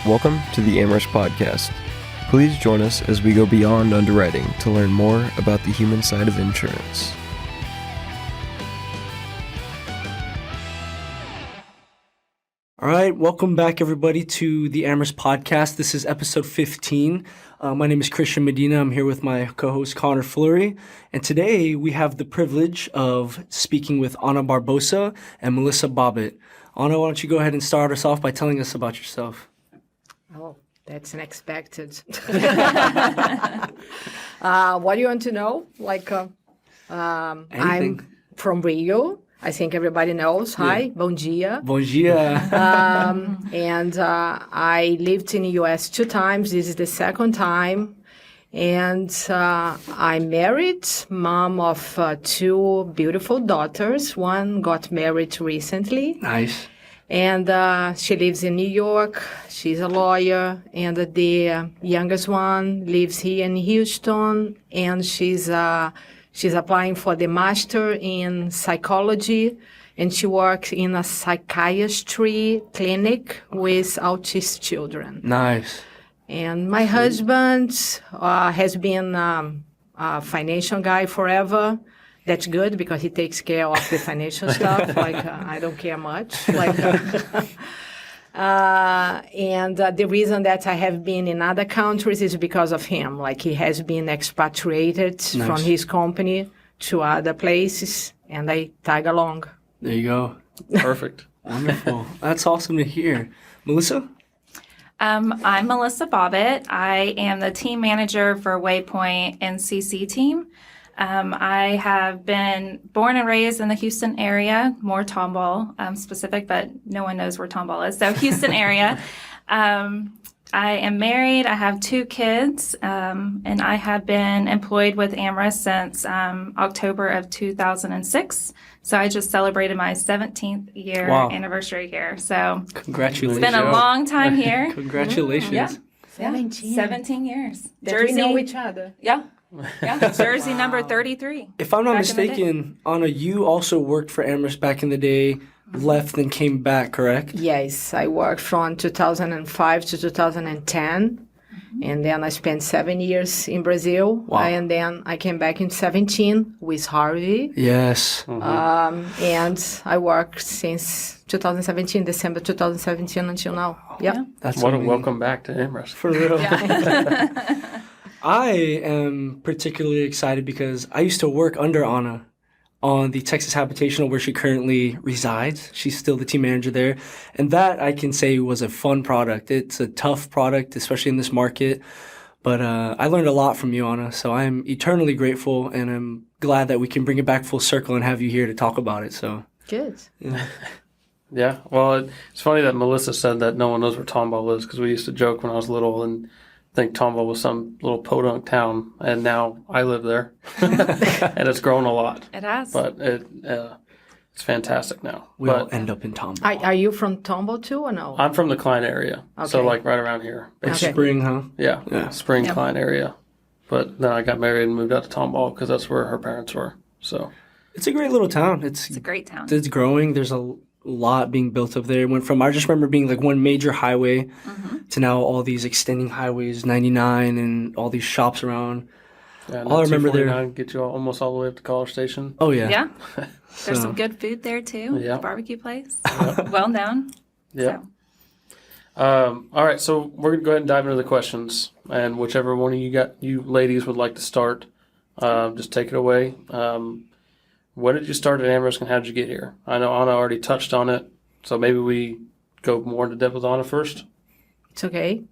Welcome to the AmRisc podcast. Please join us as we go beyond underwriting to learn more about the human side of insurance. All right, welcome back everybody to the AmRisc podcast. This is episode 15. My name is Christian Medina. I'm here with my co-host Connor Fleury. And today we have the privilege of speaking with Ana Barbosa and Melissa Bobbit. Ana, why don't you go ahead and start us off by telling us about yourself? Oh, that's unexpected. What do you want to know? I'm from Rio. I think everybody knows. Hi, bom dia. Bom dia. And I lived in the U.S. 2 times. This is the second time. And I'm married, mom of 2 beautiful daughters. One got married recently. Nice. And she lives in New York. She's a lawyer. And the youngest one lives here in Houston. And she's applying for the master in psychology. And she works in a psychiatry clinic with autistic children. Nice. And my husband has been a financial guy forever. That's good because he takes care of the financial stuff. I don't care much. And the reason that I have been in other countries is because of him. He has been expatriated from his company to other places, and I tag along. There you go. Perfect. Wonderful. That's awesome to hear. Melissa? I'm Melissa Bobbit. I am the team manager for Waypoint NCC team. I have been born and raised in the Houston area, more Tomball specific, but no one knows where Tomball is. So Houston area. I am married. I have 2 kids, and I have been employed with AmRisc since October of 2006. So I just celebrated my 17th year anniversary here. So Congratulations. It's been a long time here. Congratulations. Yeah. 17. 17 years. That we know each other. Yeah. Jersey number 33. If I'm not mistaken, Ana, you also worked for AmRisc back in the day, left and came back, correct? Yes, I worked from 2005 to 2010, and then I spent 7 years in Brazil, and then I came back in 17 with Harvey. Yes. And I worked since 2017, December 2017 until now. Yep. That's What amazing. a welcome back to AmRisc. For real. I am particularly excited because I used to work under Ana on the Texas Habitational where she currently resides. She's still the team manager there. And that, I can say, was a fun product. It's a tough product, especially in this market. But I learned a lot from you, Ana. So I'm eternally grateful, and I'm glad that we can bring it back full circle and have you here to talk about it. So Good. yeah. Yeah, well, it's funny that Melissa said that no one knows where Tomball is because we used to joke when I was little and think Tomball was some little podunk town, and now I live there, and it's grown a lot. It has. But it's fantastic now. We'll end up in Tomball. Are you from Tomball too or no? I'm from the Klein area, so Okay. right around here. Okay. Spring, huh? Yeah, Spring Klein area. But then I got married and moved out to Tomball because that's where her parents were. So It's a great little town. It's a great town. It's growing. There's a lot being built up there. It went from, I just remember being one major highway to now all these extending highways, 99 and all these shops around. yeah, All I remember there- 249 get you almost all the way up to College Station. Oh, yeah. Yeah. There's So- some good food there too. Yeah. The barbecue place. Well known. Yeah. So. All right, so we're going to go ahead and dive into the questions, and whichever one of you ladies would like to start, just take it away. When did you start at AmRisc and how did you get here? I know Ana already touched on it, so maybe we go more into depth with Ana first. It's okay.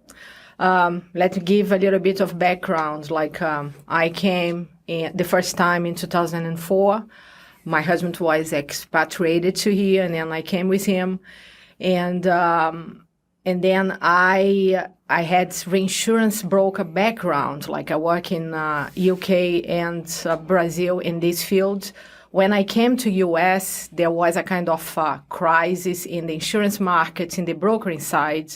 Let's give a little bit of background. I came the first time in 2004. My husband was expatriated to here, and then I came with him. And then I had reinsurance broker background. I work in UK and Brazil in this field. When I came to US, there was a kind of crisis in the insurance market, in the brokering side.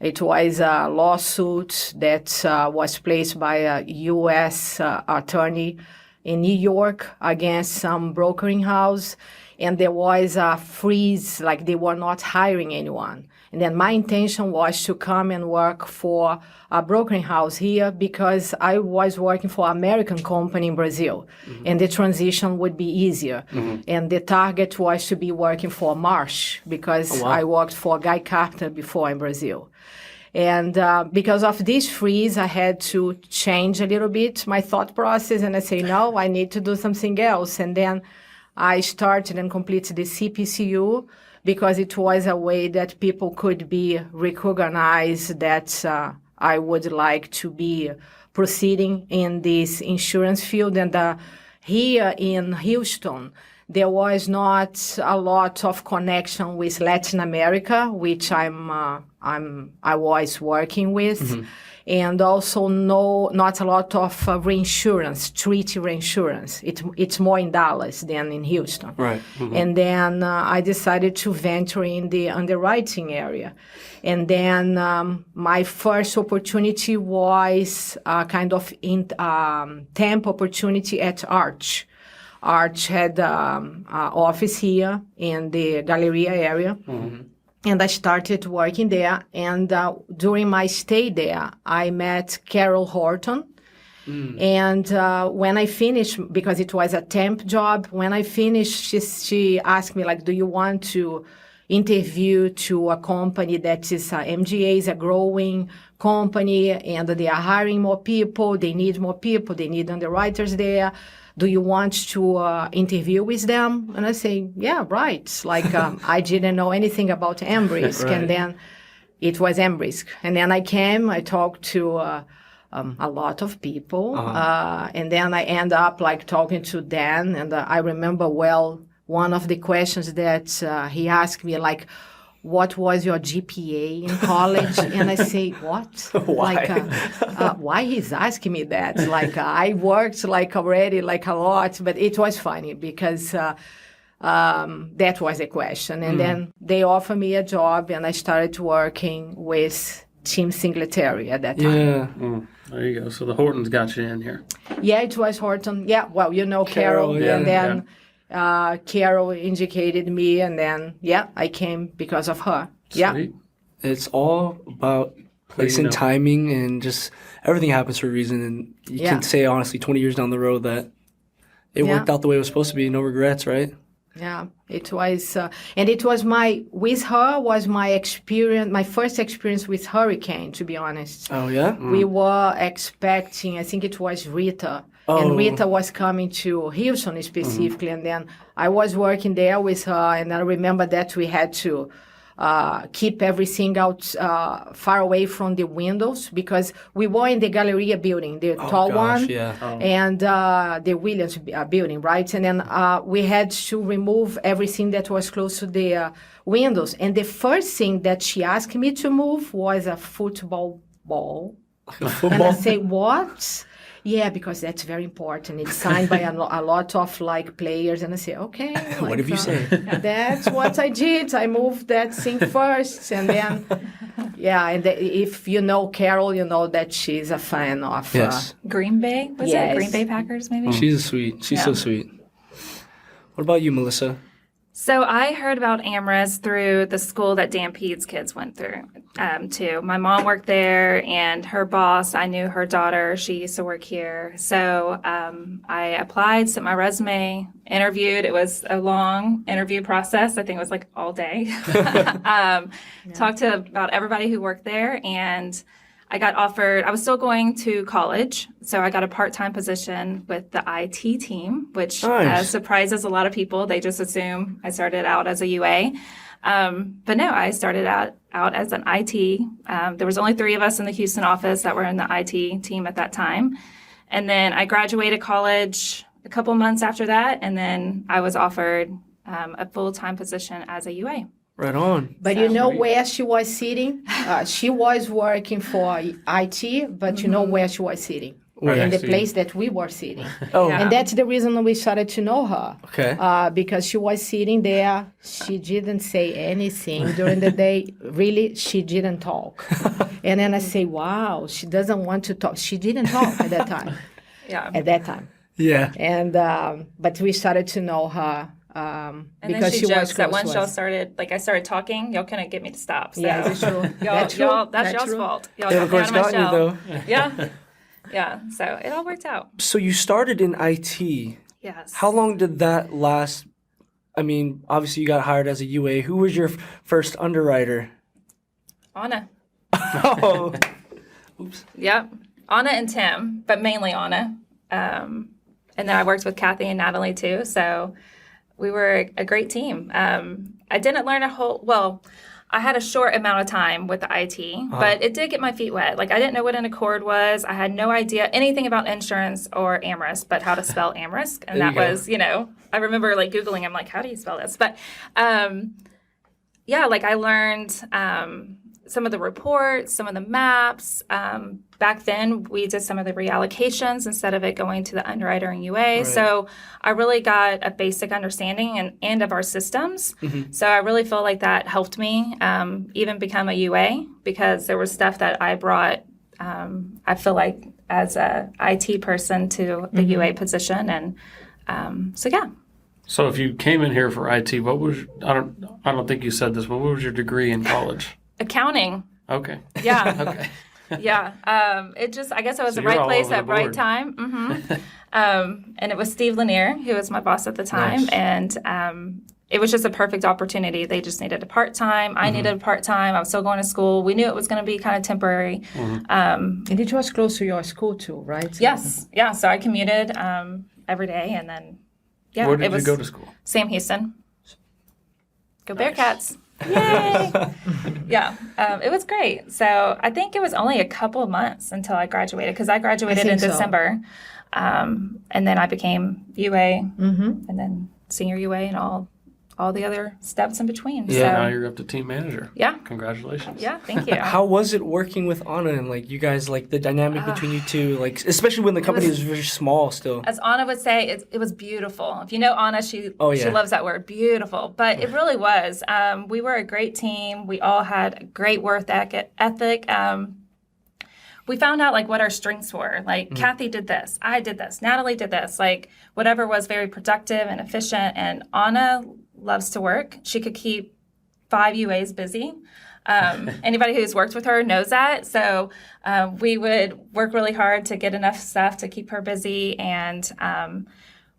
It was a lawsuit that was placed by a US attorney in New York against some brokering house. and there was a freeze, like they were not hiring anyone. And then my intention was to come and work for a brokering house here because I was working for an American company in Brazil, and the transition would be easier. And the target was to be working for Marsh because I worked for Guy Carpenter before in Brazil. And because of this freeze, I had to change a little bit my thought process, and I say, no, I need to do something else. And then I started and completed the CPCU because it was a way that people could be recognized that I would like to be proceeding in this insurance field. And here in Houston, there was not a lot of connection with Latin America, which I was working with, and also not a lot of reinsurance, treaty reinsurance. It's more in Dallas than in Houston. Right. And then I decided to venture in the underwriting area. And then my first opportunity was a kind of temp opportunity at Arch. Arch had an office here in the Galleria area. And I started working there. And during my stay there, I met Carol Horton. And when I finished, because it was a temp job, when I finished, she asked me, like, do you want to interview to a company that is MGA is a growing company, and they are hiring more people. They need more people. They need underwriters there. Do you want to interview with them? And I say, yeah, right. Like, I didn't know anything about AmRisc. Right. And then it was AmRisc. And then I came, I talked to a lot of people. And then I end up like talking to Dan. And I remember well, one of the questions that he asked me, like, what was your GPA in college? And I say, what? Why? Like, why he's asking me that? Like, I worked like already like a lot, but it was funny because that was the question. And then they offered me a job, and I started working with Tim Singletary at that time. Yeah. There you go. So the Hortons got you in here. Yeah, it was Horton. Yeah, well, you know Carol. yeah, And then Carol indicated me, and then, I came because of her. Yeah. Sweet. It's all about place and timing, and just everything happens for a reason. And you can say, honestly, 20 years down the road that it worked out the way it was supposed to be. No regrets, right? Yeah, it was, and it was with her was my experience, my first experience with hurricane, to be honest. Oh, yeah? We were expecting, I think it was Rita. And Rita was coming to Houston specifically, and then I was working there with her, and I remember that we had to keep everything out far away from the windows because we were in the Galleria building, the tall one, and the Williams building, right? And then we had to remove everything that was close to the windows. And the first thing that she asked me to move was a football ball. And I say, what? Yeah, because that's very important. It's signed by a lot of like players, and I say, okay. Like, What have you said? That's what I did. I moved that thing first, and then, and if you know Carol, you know that she's a fan of Green Bay? Was it Green Bay Packers, maybe? She's sweet. She's so sweet. What about you, Melissa? So I heard about AmRisc through the school that Dan Pede's kids went through, too. My mom worked there, and her boss, I knew her daughter. She used to work here. So I applied, sent my resume, interviewed. It was a long interview process. I think it was like all day. Talked to about everybody who worked there, and I got offered, I was still going to college, so I got a part-time position with the IT team, which surprises a lot of people. They just assume I started out as a UA. But no, I started out as an IT. There was only 3 of us in the Houston office that were in the IT team at that time. And then I graduated college a couple months after that, and then I was offered a full-time position as a UA. Right on. But you know where she was sitting? She was working for IT, but you know where she was sitting? In the place that we were sitting. And that's the reason we started to know her. Okay. Because she was sitting there. She didn't say anything during the day. Really, she didn't talk. And then I say, wow, she doesn't want to talk. She didn't talk at that time. At that time. Yeah. And but we started to know her And because then she she was jokes that close once to y'all us. started, like I started talking, y'all couldn't get me to stop. So Yeah, it's true. that's y'all's true. fault. Y'all They, got of me course, out of my got you, shell. though. Yeah. Yeah. So it all worked out. So you started in IT. Yes. How long did that last? I mean, obviously you got hired as a UA. Who was your first underwriter? Anna. Oh, oops. Yep. Anna and Tim, but mainly Anna. And then I worked with Kathy and Natalie too. So we were a great team. I didn't learn I had a short amount of time with the IT, but it did get my feet wet. Like I didn't know what an Accord was. I had no idea anything about insurance or AmRisc, but how to spell AmRisc. And There that you go. was, I remember like Googling, I'm like, how do you spell this? But like I learned some of the reports, some of the maps. Back then, we did some of the reallocations instead of it going to the underwriter and UA. Right. So I really got a basic understanding and of our systems. Mm-hmm. So I really feel like that helped me even become a UA because there was stuff that I brought, I feel like, as a IT person to the UA position. And so, yeah. So if you came in here for IT, what was I don't think you said this, but what was your degree in college? Accounting. Okay. Yeah. Okay. Yeah. I guess I was So the right you're all place over the at right board. time. Mm-hmm. And it was Steve Lanier, who was my boss at the time. Nice. And it was just a perfect opportunity. They just needed a part-time. Mm-hmm. I needed a part-time. I was still going to school. We knew it was going to be kind of temporary. Mm-hmm. And it was close to your school too, right? Yes. Yeah. So I commuted every day. And then, yeah. Where did it was you go to school? Sam Houston. Go Bearcats. Yay! Yeah, it was great. So I think it was only a couple of months until I graduated because I graduated in think so. December. And then I became UA and then senior UA and all the other steps in between. Yeah, Now So, you're up to team manager. yeah. Congratulations. Yeah, thank you. How was it working with Anna and like you guys, like the dynamic between you two, like especially when the company was very small still? As Anna would say, it was beautiful. If you know Anna, she yeah. loves that word, beautiful. But it really was. We were a great team. We all had a great work ethic. We found out like what our strengths were. Like Kathy did this, I did this, Natalie did this. Like whatever was very productive and efficient. And Anna loves to work. She could keep 5 UAs busy. Anybody who's worked with her knows that. So we would work really hard to get enough stuff to keep her busy. And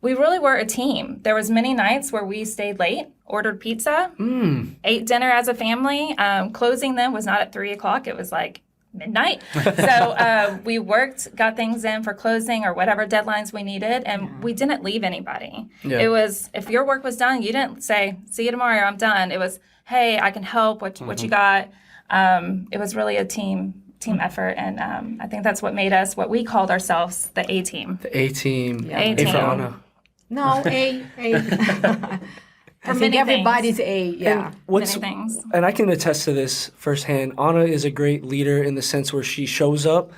we really were a team. There was many nights where we stayed late, ordered pizza, ate dinner as a family. Closing then was not at 3:00. It was like midnight. So we worked, got things in for closing or whatever deadlines we needed, and we didn't leave anybody. Yeah. It was, if your work was done, you didn't say, see you tomorrow, I'm done. It was, hey, I can help, what you got. It was really a team effort, and I think that's what made us what we called ourselves the A-team. The A-team. Yeah. A A-team. for Anna. No, A. I think many everybody's A, yeah. Many things. And I can attest to this firsthand. Anna is a great leader in the sense where she shows up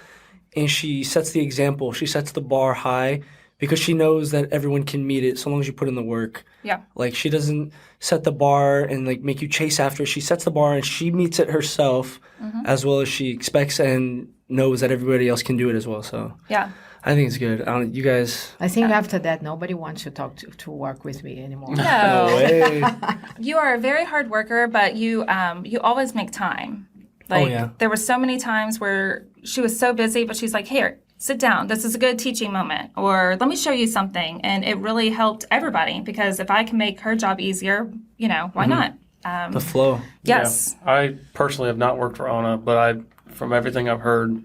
and she sets the example. She sets the bar high because she knows that everyone can meet it so long as you put in the work. Yeah. Like she doesn't set the bar and like make you chase after. She sets the bar and she meets it herself as well as she expects and knows that everybody else can do it as well. So Yeah. I think it's good. You guys. I think after that, nobody wants to talk to work with me anymore. No No. way. You are a very hard worker, but you always make time. Like yeah. there were so many times where she was so busy, but she's like, here, sit down. This is a good teaching moment. Or let me show you something. And it really helped everybody because if I can make her job easier, why not? The flow. Yes. Yeah. I personally have not worked for Anna, but from everything I've heard,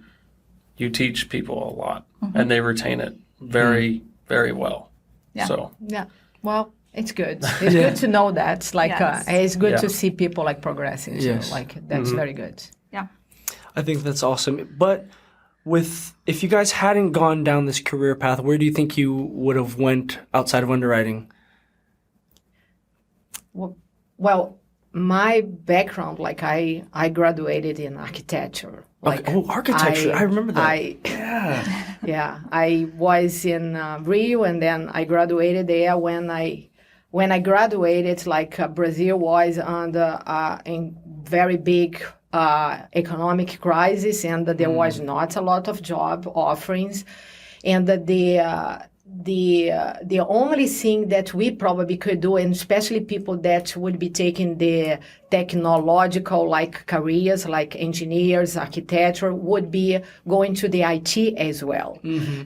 you teach people a lot and they retain it very, very well. Yeah. So Yeah. Well, it's good. It's good to know that. It's like Yes. it's good Yeah. to see people like progressing. So Yes. like that's very good. Yeah. I think that's awesome. But if you guys hadn't gone down this career path, where do you think you would have went outside of underwriting? Well, my background, like I graduated in architecture. Like Okay. Oh, architecture. I remember that. Yeah. Yeah, I was in Rio, and then I graduated there. When I graduated, like Brazil was under a very big economic crisis, and there was not a lot of job offerings, and the only thing that we probably could do, and especially people that would be taking the technological like careers, like engineers, architecture, would be going to the IT as well,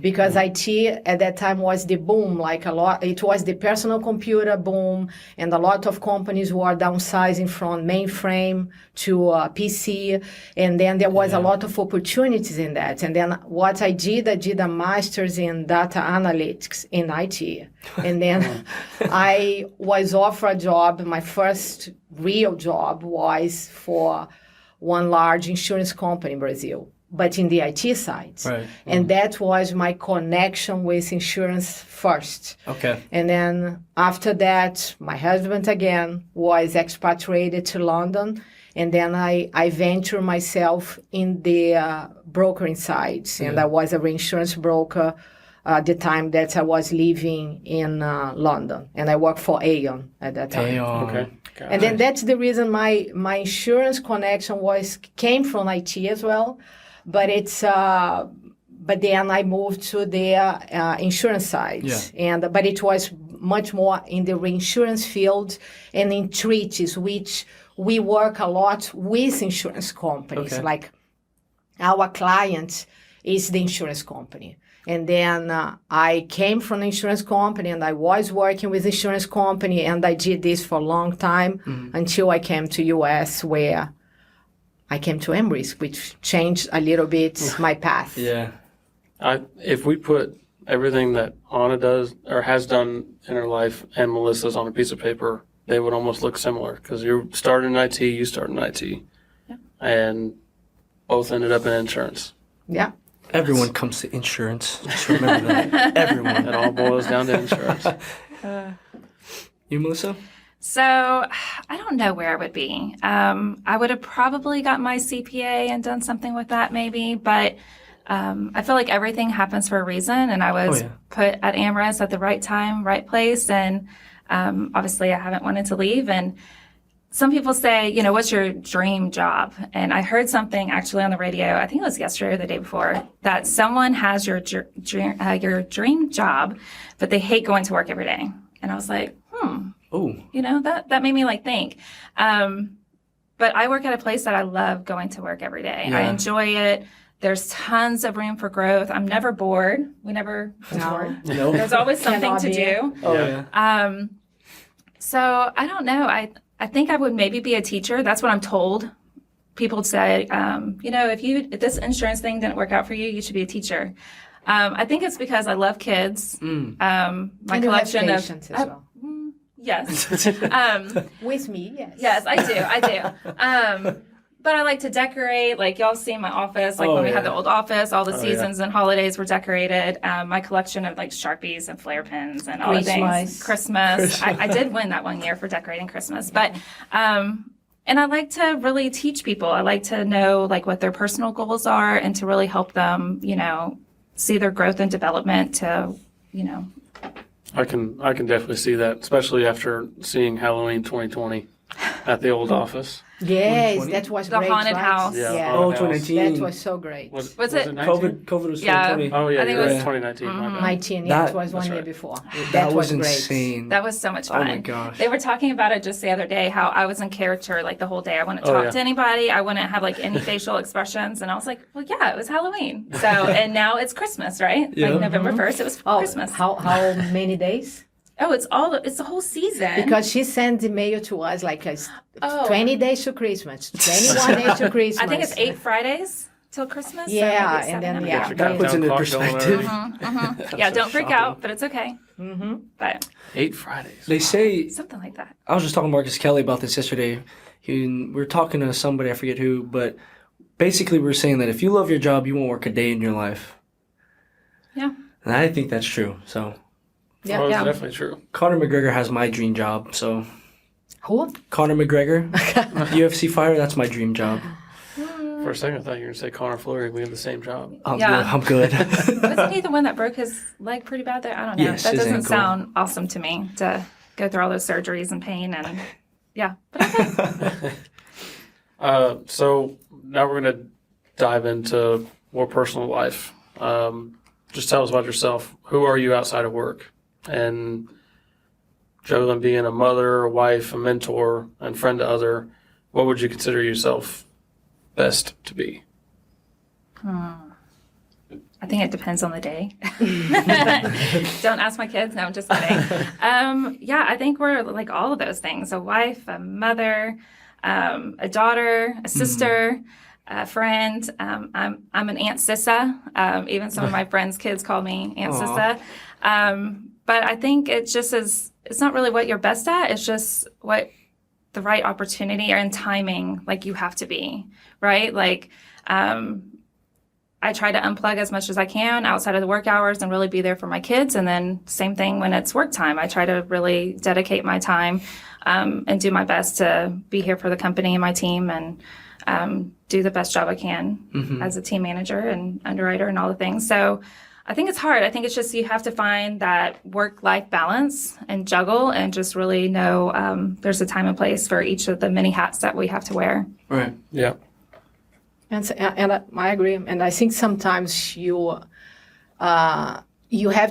because IT at that time was the boom, like a lot. It was the personal computer boom, and a lot of companies were downsizing from mainframe to PC, and then there was a lot of opportunities in that. And then what I did a master's in data analytics in IT, and then I was offered a job. My first real job was for one large insurance company in Brazil, but in the IT side. Right. And that was my connection with insurance first. Okay. And then after that, my husband again was expatriated to London. And then I ventured myself in the brokering side. And I was a reinsurance broker at the time that I was living in London. And I worked for Aon at that time. Aon. Okay. Gotcha. And then that's the reason my insurance connection came from IT as well. But it's but then I moved to the insurance side. Yeah. But it was much more in the reinsurance field and in treaties, which we work a lot with insurance companies. Okay. Like our client is the insurance company. And then I came from an insurance company, and I was working with insurance company, and I did this for a long time until I came to US, where I came to AmRisc, which changed a little bit my path. Yeah. If we put everything that Ana does or has done in her life and Melissa's on a piece of paper, they would almost look similar, because you started in IT, you started in IT, and both ended up in insurance. Yeah. Everyone comes to insurance. Just remember that. Everyone. It all boils down to insurance. You, Melissa? So I don't know where I would be. I would have probably got my CPA and done something with that maybe, but I feel like everything happens for a reason, and I was put at AmRisc at the right time, right place, and obviously I haven't wanted to leave. And some people say, you know, what's your dream job? And I heard something actually on the radio, I think it was yesterday or the day before, that someone has your dream job, but they hate going to work every day. And I was like, Oh. you know, that made me like think. But I work at a place that I love going to work every day. Yeah. I enjoy it. There's tons of room for growth. I'm never bored. We never bored. No. There's always something Cannot to be. do. Oh, yeah. So I don't know. I think I would maybe be a teacher. That's what I'm told. People say, you know, if this insurance thing didn't work out for you, you should be a teacher. I think it's because I love kids. My And you have collection of patience as well. yes, With me, yes. yes, I do. But I like to decorate. Like y'all see my office, like Oh, when we yeah. had the old office, all the seasons and holidays were decorated. My collection of like Sharpies and flare pens and all the things. Christmas. I did win that one year for decorating Christmas. But and I like to really teach people. I like to know like what their personal goals are and to really help them, you know, see their growth and development to, you know. I can definitely see that, especially after seeing Halloween 2020 at the old office. Yes, 2020? that was The great, haunted right? house. Yeah. Oh, Haunted house. 2019. That was so great. Was it 19? COVID was Yeah. 2020. Oh, yeah, I think you're it right. was- 2019. my bad. 19, yeah, That- it was one that's year right. before. That was great. insane. That was so much Oh fun. my gosh. They were talking about it just the other day, how I was in character like the whole day. I wouldn't Oh, talk yeah. to anybody. I wouldn't have like any facial expressions. And I was like, well, yeah, it was Halloween. So, and now it's Christmas, right? Yeah. Like November 1st, it was Oh, Christmas. how many days? Oh, it's the whole season. Because she sends email to us like Oh. 20 days to Christmas, 21 days to Christmas. I think it's 8 Fridays till Christmas. Yeah, so maybe and then, 7 yeah. Get your That puts it countdown in clock going perspective. on. Yeah, don't freak shopping. out, but it's okay. But 8 Fridays. They say, something like that. I was just talking to Marcus Kelly about this yesterday. We were talking to somebody, I forget who, but basically we were saying that if you love your job, you won't work a day in your life. Yeah. And I think that's true. So Yeah, Oh, it's yeah. definitely true. Conor McGregor has my dream job. So Who? Conor McGregor, UFC fighter, that's my dream job. For a second, I thought you were going to say Connor Fleury. We have the same job. I'm good. Wasn't he the one that broke his leg pretty bad there? I don't know. Yes, that his doesn't ankle. sound awesome to me to go through all those surgeries and pain and yeah. But okay. So now we're going to dive into more personal life. just tell us about yourself. Who are you outside of work? And juggling being a mother, a wife, a mentor, and friend to other, what would you consider yourself best to be? I think it depends on the day. Don't ask my kids. No, I'm just kidding. Yeah, I think we're like all of those things: a wife, a mother, a daughter, a sister, a friend. I'm an Aunt Sissa. Even some of my friends' kids call me Aunt Sissa. But I think it just is. It's not really what you're best at. It's just what the right opportunity and timing, like you have to be, right? Like. I try to unplug as much as I can outside of the work hours and really be there for my kids. And then same thing when it's work time. I try to really dedicate my time and do my best to be here for the company and my team and do the best job I can as a team manager and underwriter and all the things. So I think it's hard. I think it's just you have to find that work-life balance and juggle and just really know there's a time and place for each of the many hats that we have to wear. Right. Yeah. And I agree. And I think sometimes you have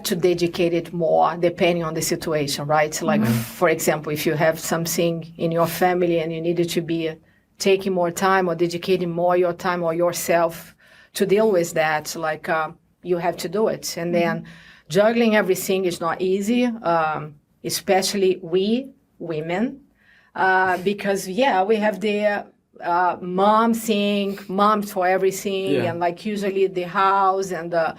to dedicate it more depending on the situation, right? Like, for example, if you have something in your family and you needed to be taking more time or dedicating more your time or yourself to deal with that, like you have to do it. And then juggling everything is not easy, especially we women, because, we have the mom thing, moms for everything, and like usually the house and a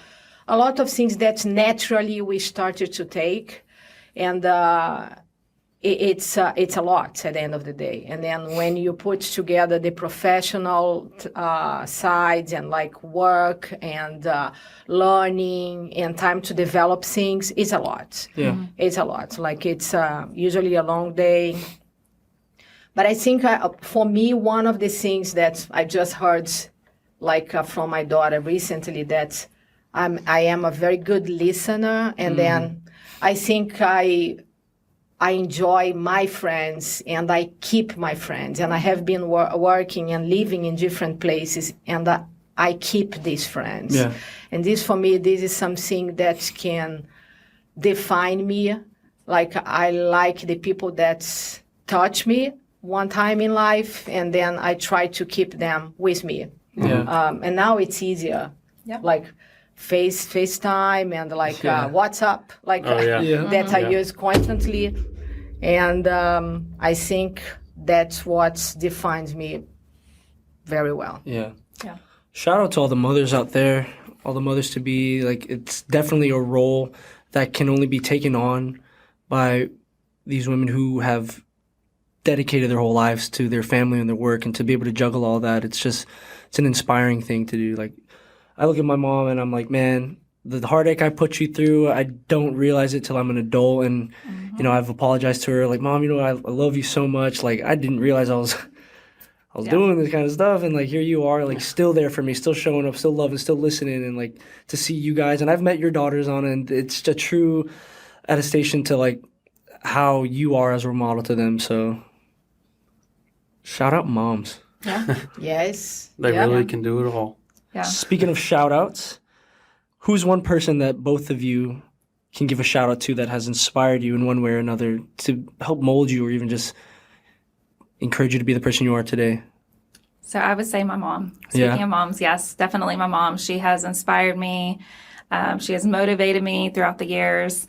lot of things that naturally we started to take, and it's a lot at the end of the day. And then when you put together the professional sides and like work and learning and time to develop things, it's a lot. Yeah, it's a lot. Like it's usually a long day. But I think for me, one of the things that I just heard, like from my daughter recently, that I am a very good listener, and then I think I enjoy my friends, and I keep my friends, and I have been working and living in different places, and I keep these friends. Yeah. And this, for me, this is something that can define me. Like I like the people that touch me one time in life, and then I try to keep them with me. Yeah. And now it's easier, like FaceTime and like WhatsApp, like that I use constantly. And I think that's what defines me very well. Yeah. Shout out to all the mothers out there, all the mothers to be. Like, it's definitely a role that can only be taken on by these women who have dedicated their whole lives to their family and their work, and to be able to juggle all that, it's an inspiring thing to do. Like, I look at my mom and I'm like, man, the heartache I put you through, I don't realize it till I'm an adult. And, I've apologized to her, like, Mom, I love you so much. Like, I didn't realize I was doing this kind of stuff. And like, here you are, like still there for me, still showing up, still loving, still listening. And like, to see you guys, and I've met your daughters on, and it's a true attestation to like how you are as a role model to them. So shout out moms. Yeah. Yes. They really can do it all. Yeah. Speaking of shout outs, who's one person that both of you can give a shout out to that has inspired you in one way or another to help mold you or even just encourage you to be the person you are today? So I would say my mom. Speaking of moms, yes, definitely my mom. She has inspired me. She has motivated me throughout the years.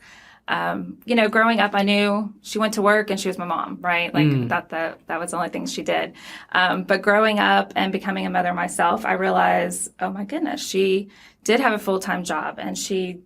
Growing up, I knew she went to work and she was my mom, right? Like that was the only thing she did. But growing up and becoming a mother myself, I realized, oh my goodness, she did have a full-time job, and she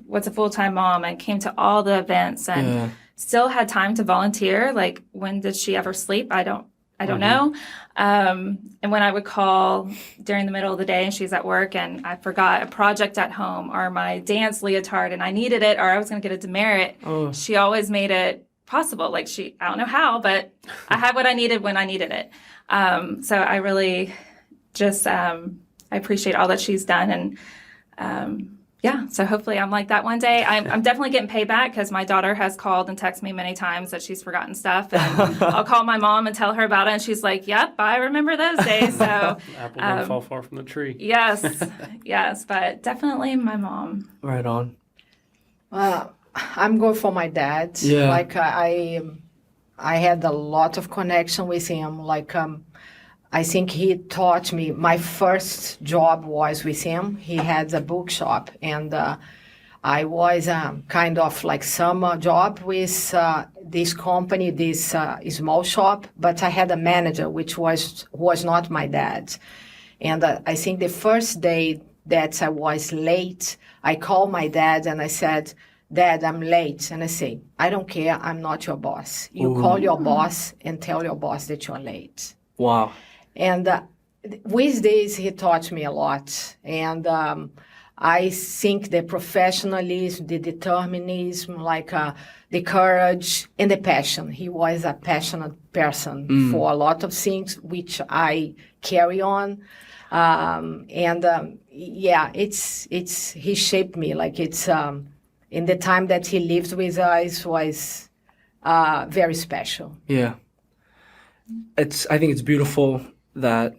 was a full-time mom and came to all the events and still had time to volunteer. Like, when did she ever sleep? I don't know. And when I would call during the middle of the day and she's at work and I forgot a project at home or my dance leotard and I needed it, or I was going to get a demerit, she always made it possible. Like, I don't know how, but I had what I needed when I needed it. So I really just, I appreciate all that she's done. And Yeah, so hopefully I'm like that one day. I'm definitely getting payback because my daughter has called and texted me many times that she's forgotten stuff. And I'll call my mom and tell her about it. And she's like, yep, I remember those days. So Apple don't fall far from the tree. yes, but definitely my mom. Right on. I'm going for my dad. Yeah. Like I had a lot of connection with him. Like I think he taught me. My first job was with him. He had a bookshop, and I was kind of like summer job with this company, this small shop. But I had a manager which was not my dad, and I think the first day that I was late, I called my dad and I said, Dad, I'm late. And I say, I don't care. I'm not your boss. You call your boss and tell your boss that you're late. Wow. And with this, he taught me a lot. And I think the professionalism, the determinism, like the courage and the passion. He was a passionate person for a lot of things, which I carry on. Yeah, he shaped me. Like in the time that he lived with us was very special. Yeah. I think it's beautiful that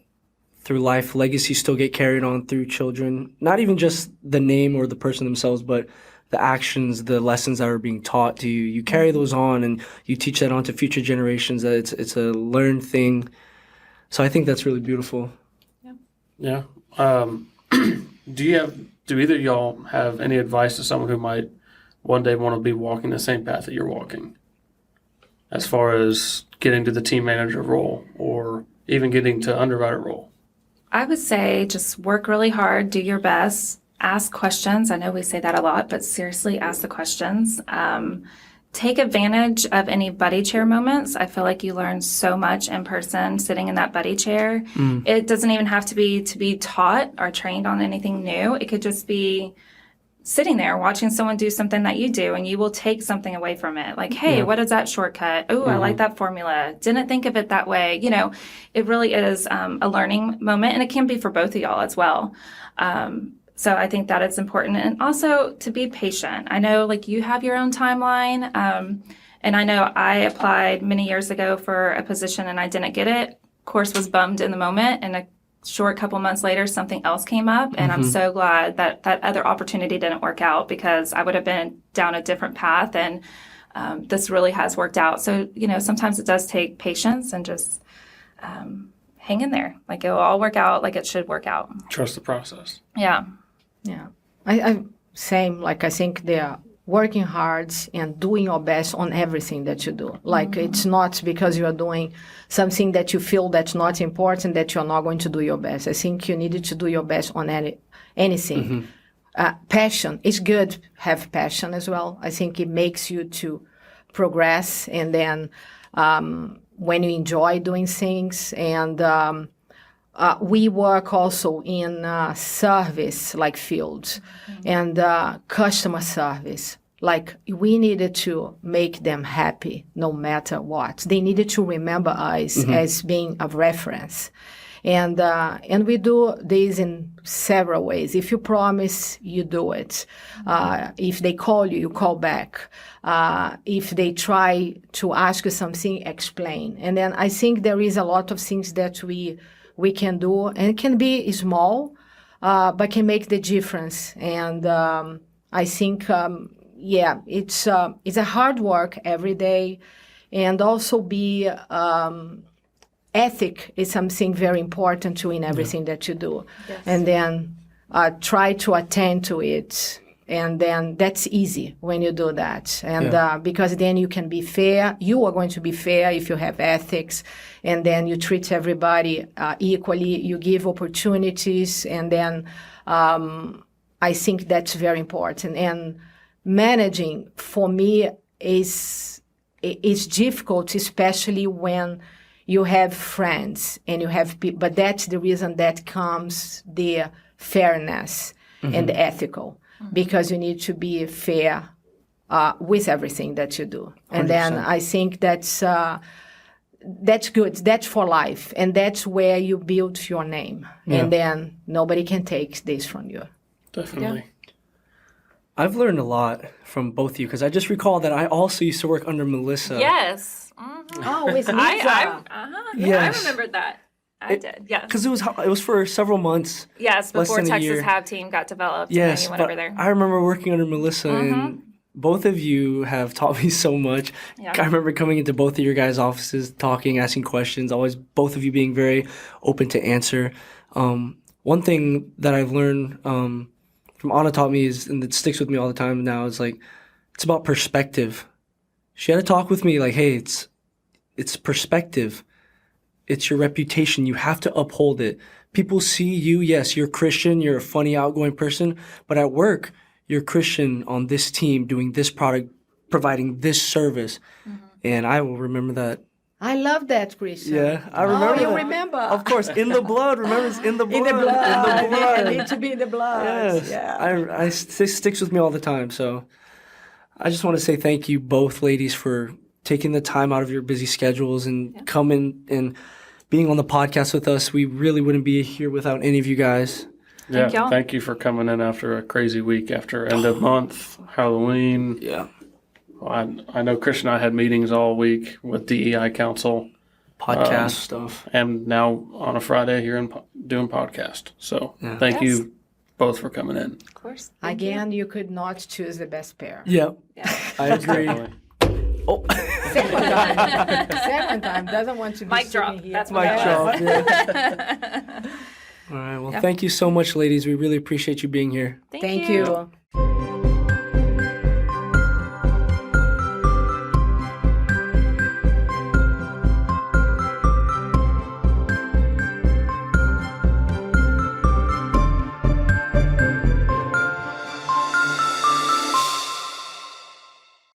through life, legacies still get carried on through children. Not even just the name or the person themselves, but the actions, the lessons that are being taught to you. You carry those on and you teach that on to future generations. That it's a learned thing. So I think that's really beautiful. Yeah. Do either of y'all have any advice to someone who might one day want to be walking the same path that you're walking, as far as getting to the team manager role or even getting to underwriter role? I would say just work really hard, do your best, ask questions. I know we say that a lot, but seriously, ask the questions. Take advantage of any buddy chair moments. I feel like you learn so much in person sitting in that buddy chair. It doesn't even have to be taught or trained on anything new. It could just be sitting there watching someone do something that you do, and you will take something away from it. Like, hey, what is that shortcut? Oh, I like that formula. Didn't think of it that way. You know, it really is a learning moment, and it can be for both of y'all as well. So I think that it's important. And also to be patient. I know, like, you have your own timeline. And I know I applied many years ago for a position and I didn't get it. Of course, was bummed in the moment. And a short couple months later, something else came up. And I'm so glad that that other opportunity didn't work out, because I would have been down a different path. And this really has worked out. So, you know, sometimes it does take patience and just hang in there. Like, it'll all work out like it should work out. Trust the process. Yeah. Yeah, I same. Like, I think they are working hard and doing your best on everything that you do. Like, it's not because you are doing something that you feel that's not important that you're not going to do your best. I think you needed to do your best on anything. Passion is good. Have passion as well. I think it makes you to progress, and then when you enjoy doing things and. We work also in service like fields and customer service. Like, we needed to make them happy no matter what. They needed to remember us as being a reference. And we do this in several ways. If you promise, you do it. If they call you, you call back. If they try to ask you something, explain. And then I think there is a lot of things that we can do, and it can be small, but can make the difference. And I think, it's a hard work every day, and also be ethic is something very important too in everything that you do. Yes. And then try to attend to it. And then that's easy when you do that. And because then you can be fair. You are going to be fair if you have ethics. And then you treat everybody equally. You give opportunities. And then I think that's very important. And managing, for me, is difficult, especially when you have friends and you have people. But that's the reason that comes the fairness and the ethical. Because you need to be fair with everything that you do. And 100%. Then I think that's good. That's for life. And that's where you build your name. Yeah. And then nobody can take this from you. Definitely. I've learned a lot from both of you because I just recall that I also used to work under Melissa. Yes. Mm-hmm. Oh, with Lisa. Yeah, Yes. I remembered that. I did. Yes. Because it was for several months. Yes, less before than a Texas year. Hab Team got developed. Yes, and then you went but over there. I remember working under Melissa, and both of you have taught me so much. Yeah. I remember coming into both of your guys' offices, talking, asking questions, always both of you being very open to answer. One thing that I've learned from Ana taught me is, and it sticks with me all the time now, is like, it's about perspective. She had to talk with me like, hey, it's perspective. It's your reputation. You have to uphold it. People see you, yes, you're Christian, you're a funny, outgoing person, but at work, you're Christian on this team, doing this product, providing this service. And I will remember that. I love that, Christian. Yeah, I remember. Oh, you that. remember? Of course, in the blood. Remember, it's in the blood. In the blood. In the blood. Yeah, need to be in the blood. Yes. Yeah. It sticks with me all the time. So I just want to say thank you both ladies for taking the time out of your busy schedules and coming and being on the podcast with us. We really wouldn't be here without any of you guys. Thank y'all. Thank you for coming in after a crazy week, after end of month, Halloween. Yeah. I know Chris and I had meetings all week with DEI Council. Podcast stuff. And now on a Friday here doing podcast. So thank Yes. you both for coming in. Of course. Thank Again, you could not choose the best pair. Yeah, Yeah. I agree. Definitely. Oh, Second time. Second time. Doesn't want to be Mic sitting drop. here. That's what mic that drop. Yeah. All right. Well, thank you so much, ladies. We really appreciate you being here. Thank you.